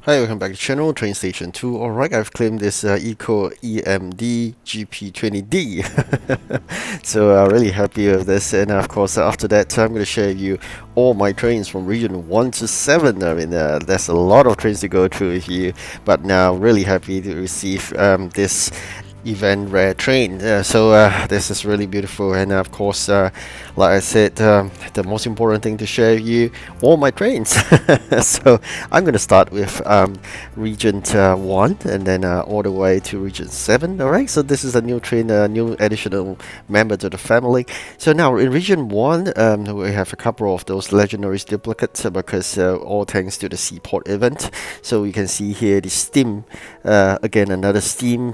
Hi, welcome back to the channel, TrainStation 2. Alright, I've claimed this Eco EMD GP20D. So really happy with this, and of course after that I'm going to share with you all my trains from region 1 to 7. I mean, there's a lot of trains to go through with you, but now really happy to receive this event rare train. This is really beautiful, and of course like I said, the most important thing to share with you all my trains. So I'm going to start with region 1 and then all the way to region 7. Alright, so this is a new train, a new additional member to the family. So now in region 1 we have a couple of those legendary duplicates because all thanks to the Seaport event. So you can see here the steam, again another steam.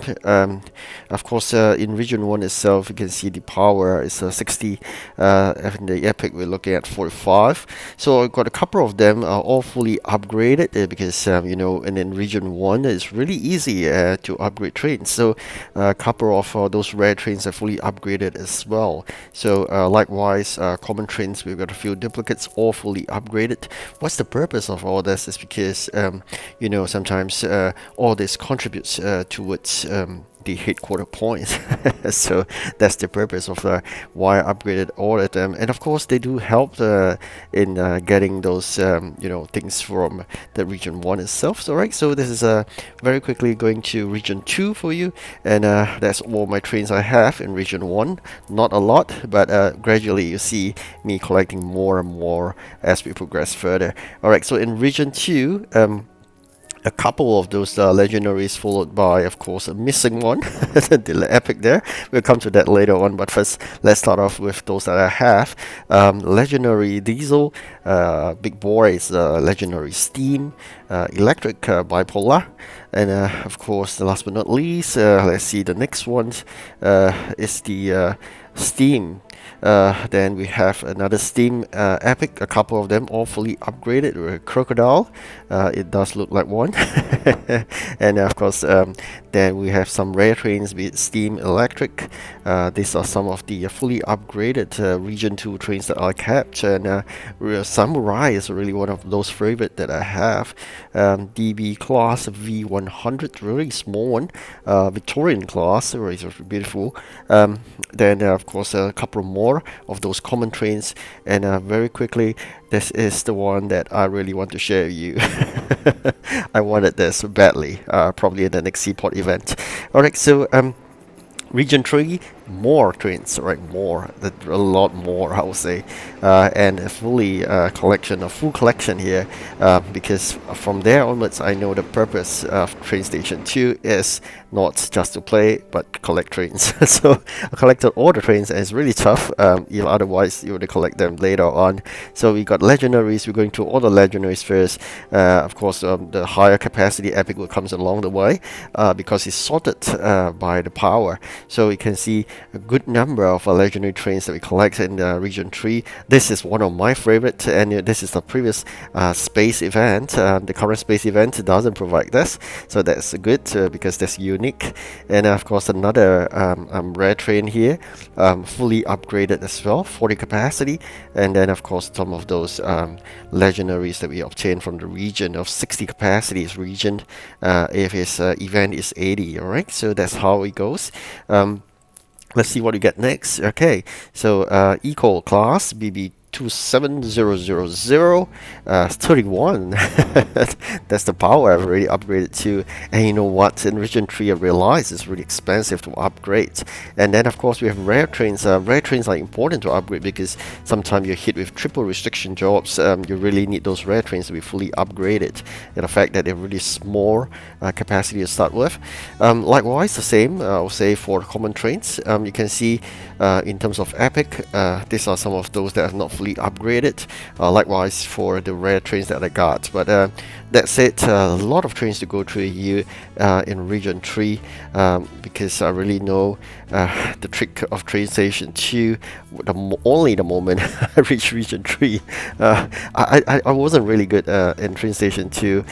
Of course, in region 1 itself, you can see the power is 60, and the epic we're looking at 45. So I've got a couple of them all fully upgraded because, you know, and in region 1 it's really easy to upgrade trains. So a couple of those rare trains are fully upgraded as well. So likewise, common trains, we've got a few duplicates all fully upgraded. What's the purpose of all this is because, you know, sometimes all this contributes towards the headquarter points. So that's the purpose of why I upgraded all of them, and of course they do help in getting those you know, things from the region 1 itself. So right, so this is very quickly going to region 2 for you, and that's all my trains I have in region 1. Not a lot, but gradually you see me collecting more and more as we progress further. Alright, so in region 2, a couple of those legendaries, followed by, of course, a missing one, the epic there. We'll come to that later on, but first let's start off with those that I have. Legendary Diesel, Big Boy is legendary Steam, Electric Bipolar, and of course, the last but not least, let's see, the next one is the Steam. Then we have another Steam Epic, a couple of them all fully upgraded. Crocodile, it does look like one. And of course, then we have some rare trains with Steam Electric. These are some of the fully upgraded Region 2 trains that I kept. And Samurai is really one of those favorite that I have. DB class V100, really small one. Victorian class, really beautiful. Then of course a couple more of those common trains, and very quickly, this is the one that I really want to share with you. I wanted this badly, probably in the next Seaport event. Alright, so region 3, more trains, right? More, a lot more, I would say, and a fully full collection here, because from there onwards, I know the purpose of TrainStation 2 is not just to play, but collect trains. So I collected all the trains, and it's really tough. Otherwise, you would collect them later on. So we got legendaries. We're going through all the legendaries first. Of course, the higher capacity epic will comes along the way, because it's sorted by the power. So you can see a good number of legendary trains that we collect in region 3. This is one of my favorite, and this is the previous space event. The current space event doesn't provide this, so that's good because that's unique. And of course another rare train here, fully upgraded as well, 40 capacity. And then of course some of those legendaries that we obtained from the region of 60 capacities region, if his event is 80. Alright, so that's how it goes. Let's see what we get next. Okay, so Eco class BB27000, 31. That's the power I've already upgraded to. And you know what? In region 3, I realized it's really expensive to upgrade. And then, of course, we have rare trains. Rare trains are important to upgrade because sometimes you're hit with triple restriction jobs. You really need those rare trains to be fully upgraded. And the fact that they're really small capacity to start with. Likewise, the same, I will say, for common trains. You can see in terms of epic, these are some of those that are not fully upgraded. Likewise for the rare trains that I got, but that's it. A lot of trains to go through here in region 3, because I really know the trick of TrainStation 2. Only the moment I reached region 3, I wasn't really good in TrainStation 2.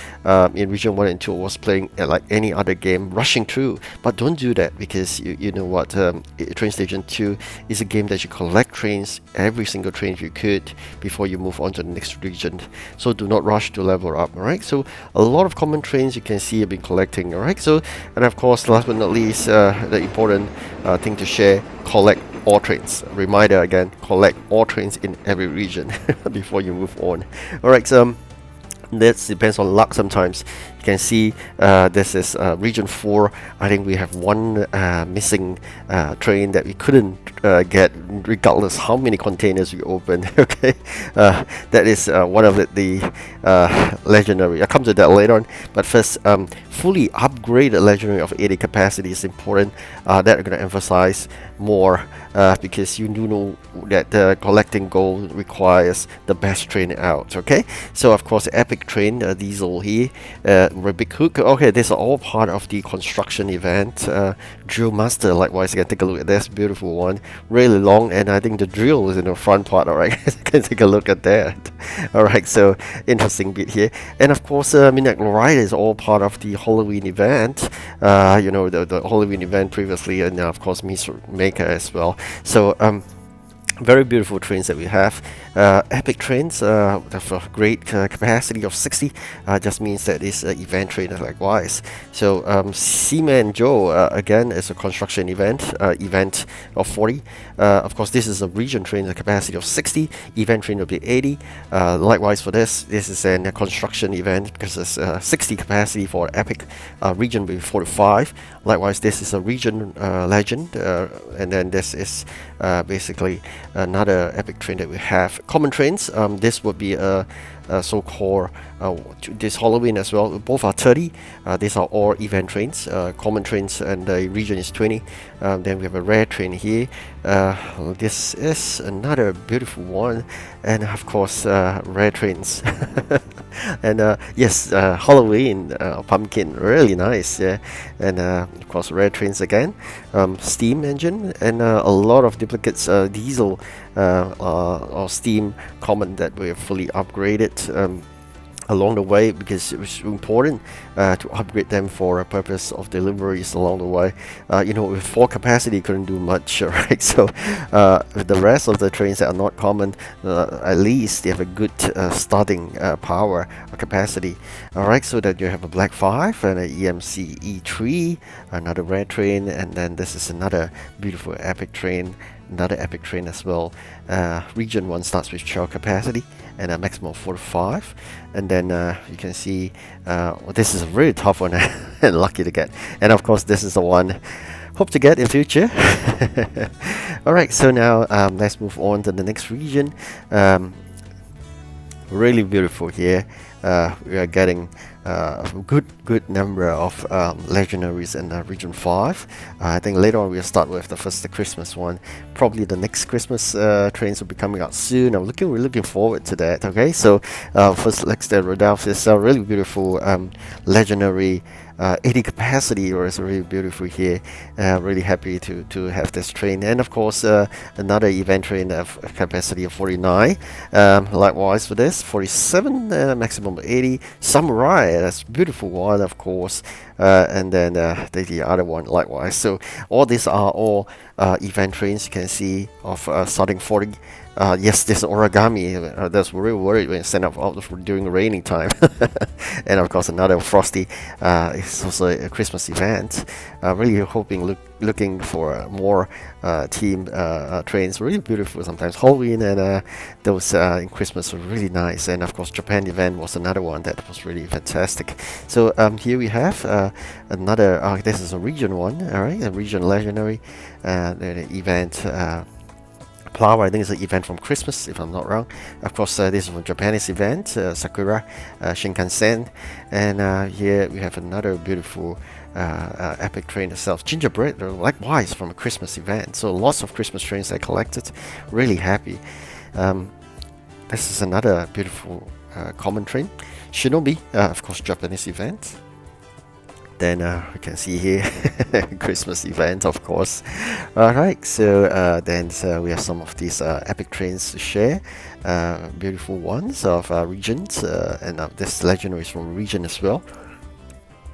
In region 1 and 2 I was playing like any other game, rushing through. But don't do that, because you know what, TrainStation 2 is a game that you collect trains, every single train you could before you move on to the next region. So do not rush to level up. All right. So a lot of common trains you can see I've been collecting. All right. So, and of course, last but not least, the important thing to share: collect all trains. Reminder again: collect all trains in every region before you move on. All right. So. That depends on luck sometimes. You can see this is region 4. I think we have one missing train that we couldn't get regardless how many containers we opened. Okay, that is one of the legendary. I'll come to that later on, but first, fully upgraded legendary of 80 capacity is important. That I'm going to emphasize more because you do know that collecting gold requires the best train out. Okay, so of course epic train diesel here, big hook. Okay, these are all part of the construction event. Drill master, likewise, you can take a look at this beautiful one, really long, and I think the drill is in the front part. All right, you can take a look at that. All right, so interesting bit here, and of course midnight rider is all part of the Halloween event. You know, the Halloween event previously, and of course maker as well. So very beautiful trains that we have. Epic trains have a great capacity of 60. Just means that it's an event train likewise. So Seaman Joe again is a construction event of 40. Of course, this is a region train, a capacity of 60. Event train will be 80. Likewise for this is a construction event because it's 60 capacity for epic. Region will be 45. Likewise, this is a region legend, and then this is basically another epic train that we have. Common trains, this would be a so-called this Halloween as well. Both are 30. These are all event trains. Common trains, and the region is 20. Then we have a rare train here. This is another beautiful one, and of course rare trains. And yes, Halloween pumpkin, really nice. Yeah, and of course rare trains again. Steam engine, and a lot of duplicates diesel or steam common that we have fully upgraded along the way, because it was important to upgrade them for a purpose of deliveries along the way. You know, with 4 capacity couldn't do much, right? So with the rest of the trains that are not common, at least they have a good starting power or capacity. Alright, so that you have a Black 5 and a EMC E3, another rare train, and then this is another beautiful epic train. Another epic train as well. Region 1 starts with 12 capacity and a maximum of 45. And then you can see this is a really tough one and lucky to get. And of course, this is the one hope to get in future. Alright, so now let's move on to the next region. Really beautiful here. We are getting a good number of legendaries in region 5. I think later on we'll start with the Christmas one. Probably the next Christmas trains will be coming out soon. We're looking forward to that. Okay, so first let's start Rodolph. Is a really beautiful legendary 80 capacity, or it's really beautiful here. Really happy to have this train, and of course another event train of capacity of 49. Likewise for this 47, maximum of 80. Samurai, that's beautiful one, of course, and then the other one likewise. So all these are all event trains you can see of starting 40. Yes, this origami, that's really worried when you stand up during raining time. And of course another frosty is also a Christmas event. Really hoping, looking for more team trains. Really beautiful sometimes. Halloween and those in Christmas were really nice. And of course Japan event was another one that was really fantastic. So here we have another, this is a region one, alright, a region legendary the event. P.LOH, I think it's an event from Christmas, if I'm not wrong. Of course, this is from Japanese event, Sakura, Shinkansen. And here we have another beautiful epic train itself. Gingerbread, likewise from a Christmas event. So lots of Christmas trains I collected. Really happy. This is another beautiful common train. Shinobi, of course, Japanese event. Then we can see here Christmas event, of course. Alright, so then we have some of these epic trains to share. Beautiful ones of regions, and this legendary is from region as well.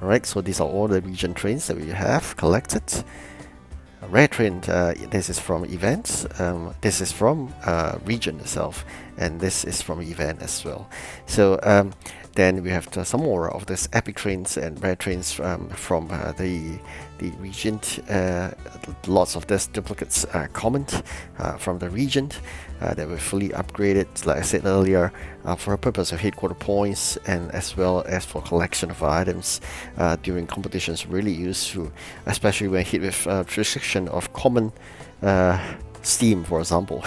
Alright, so these are all the region trains that we have collected. rare train, this is from events, this is from region itself, and this is from event as well. So then we have some more of this epic trains and rare trains from the region. Lots of this duplicates common from the region that were fully upgraded, like I said earlier, for a purpose of headquarter points and as well as for collection of items during competitions. Really useful, especially when hit with restriction of common steam, for example.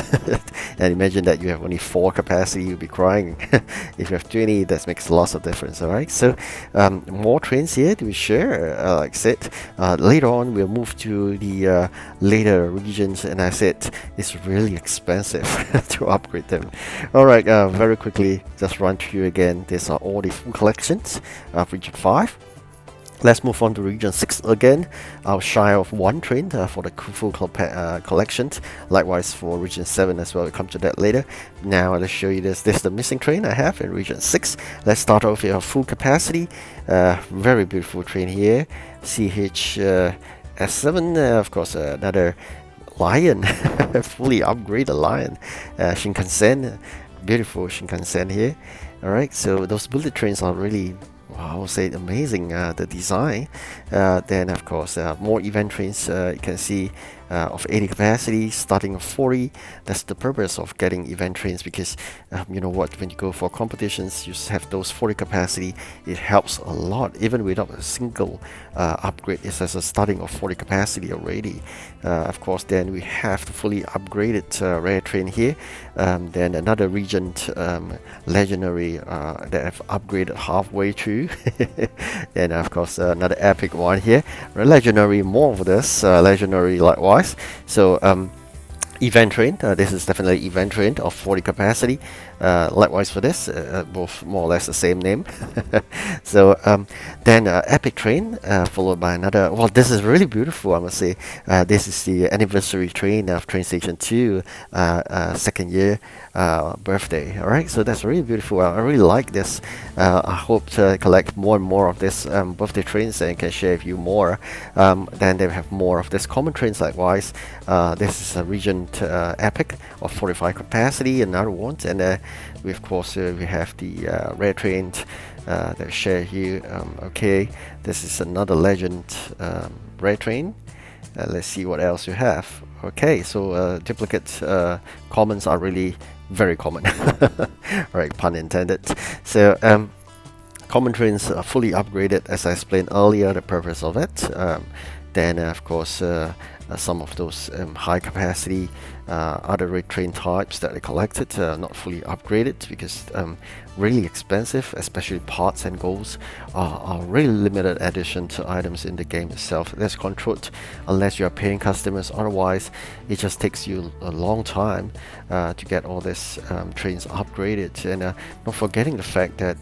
And imagine that you have only 4 capacity, you'll be crying. If you have 20, that makes lots of difference. All right, so more trains here to share. Like I said, later on we'll move to the later regions, and I said it's really expensive to upgrade them. All right, very quickly, just run through again. These are all the full collections of region 5. Let's move on to region 6 again. I'll shy of 1 train for the full collection. Likewise for region 7 as well. We'll come to that later. Now let's show you this. This is the missing train I have in region 6. Let's start off with our full capacity. Very beautiful train here. CH S7, of course, another Lion. Fully upgraded Lion. Shinkansen. Beautiful Shinkansen here. Alright, so those bullet trains are really, I would say, amazing, the design. Then of course more event trains, you can see of 80 capacity starting of 40. That's the purpose of getting event trains, because you know what, when you go for competitions you have those 40 capacity. It helps a lot even without a single upgrade. It's as a starting of 40 capacity already. Of course then we have the fully upgraded rare train here. Then another region legendary that I've upgraded halfway through. Then of course another epic one here, legendary, more of this legendary likewise. So event train, this is definitely event train of 40 capacity. Likewise for this, both more or less the same name. So then epic train followed by another, well, this is really beautiful, I must say. This is the anniversary train of TrainStation 2 second year birthday. All right, so that's really beautiful. I really like this. I hope to collect more and more of this birthday trains and can share with you more. Then they have more of this common trains likewise. This is a region epic of 45 capacity, another one. And we of course we have the rare train that share here. Okay, this is another legend rare train. Let's see what else you have. Okay, so duplicate commons are really very common. Right, pun intended. So common trains are fully upgraded, as I explained earlier, the purpose of it. Then of course some of those high capacity other rate train types that I collected not fully upgraded because really expensive, especially parts and goals are really limited edition to items in the game itself. That's controlled unless you are paying customers. Otherwise it just takes you a long time to get all these trains upgraded. And not forgetting the fact that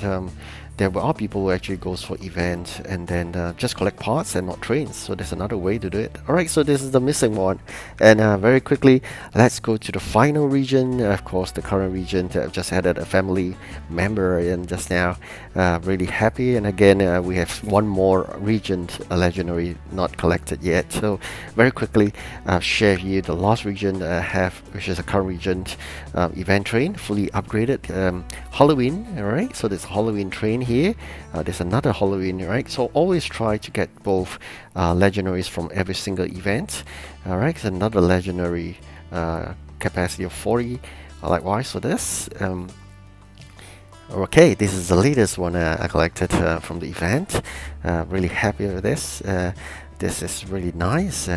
there are people who actually goes for events and then just collect parts and not trains. So there's another way to do it. Alright, so this is the missing one. And very quickly, let's go to the final region. Of course, the current region that I've just added a family member in just now. Really happy. And again, we have one more region, a legendary, not collected yet. So very quickly, share with you the last region I have, which is a current region event train, fully upgraded. Halloween, alright, so there's Halloween train here. There's another Halloween, right? So always try to get both legendaries from every single event. Alright, so another legendary capacity of 40. Likewise for this. Okay, this is the latest one I collected from the event. Really happy with this. This is really nice.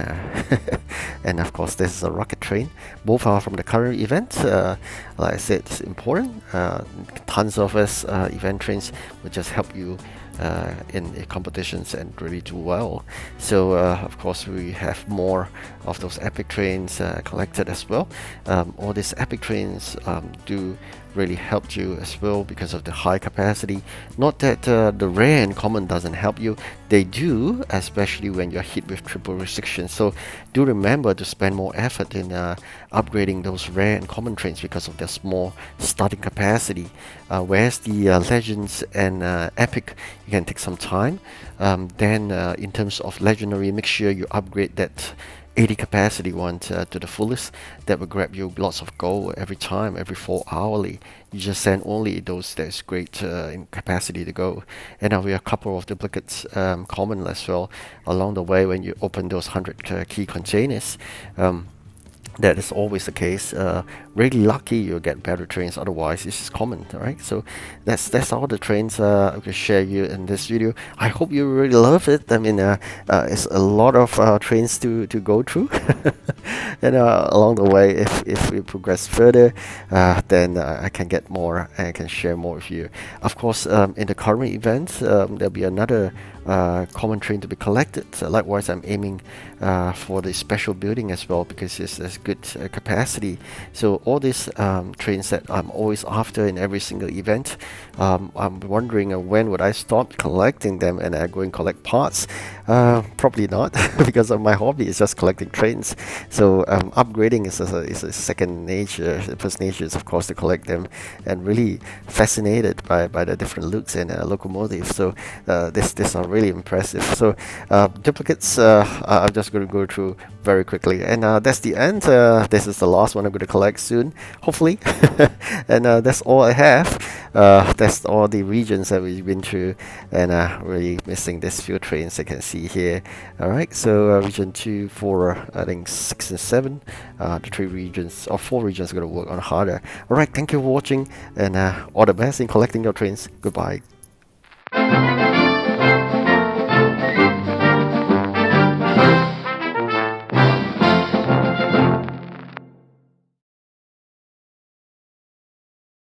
And of course this is a rocket train. Both are from the current event. Like I said, it's important. Tons of us event trains will just help you in competitions and really do well. So of course we have more of those epic trains collected as well. All these epic trains do really helped you as well because of the high capacity. Not that the rare and common doesn't help you, they do, especially when you're hit with triple restriction. So do remember to spend more effort in upgrading those rare and common trains because of their small starting capacity. Whereas the legends and epic, you can take some time. Then in terms of legendary, make sure you upgrade that 80 capacity one to the fullest, that will grab you lots of gold every time, every 4 hourly. You just send only those that's great in capacity to go. And now we have a couple of duplicates common as well along the way when you open those 100 key containers. That is always the case. Really lucky you'll get better trains, otherwise it's just common, right? So that's all the trains I can share you in this video. I hope you really love it. I mean, it's a lot of trains to go through. And along the way, if we progress further, then I can get more and I can share more with you. Of course, in the current event, there'll be another common train to be collected. Likewise, I'm aiming for the special building as well, because it's good capacity. So all these trains that I'm always after in every single event, I'm wondering when would I stop collecting them and I go and collect parts. Probably not, because of my hobby is just collecting trains. So upgrading is a second nature. The first nature is of course to collect them, and really fascinated by the different looks and locomotives. So this are really impressive. So duplicates, I'm just going to go through very quickly, and that's the end. This is the last one I'm going to collect soon, hopefully. And that's all I have. That's all the regions that we've been through, and really missing these few trains I can see here. Alright, so region 2, 4, I think 6 and 7, the 3 regions or 4 regions are going to work on harder. Alright, thank you for watching, and all the best in collecting your trains. Goodbye.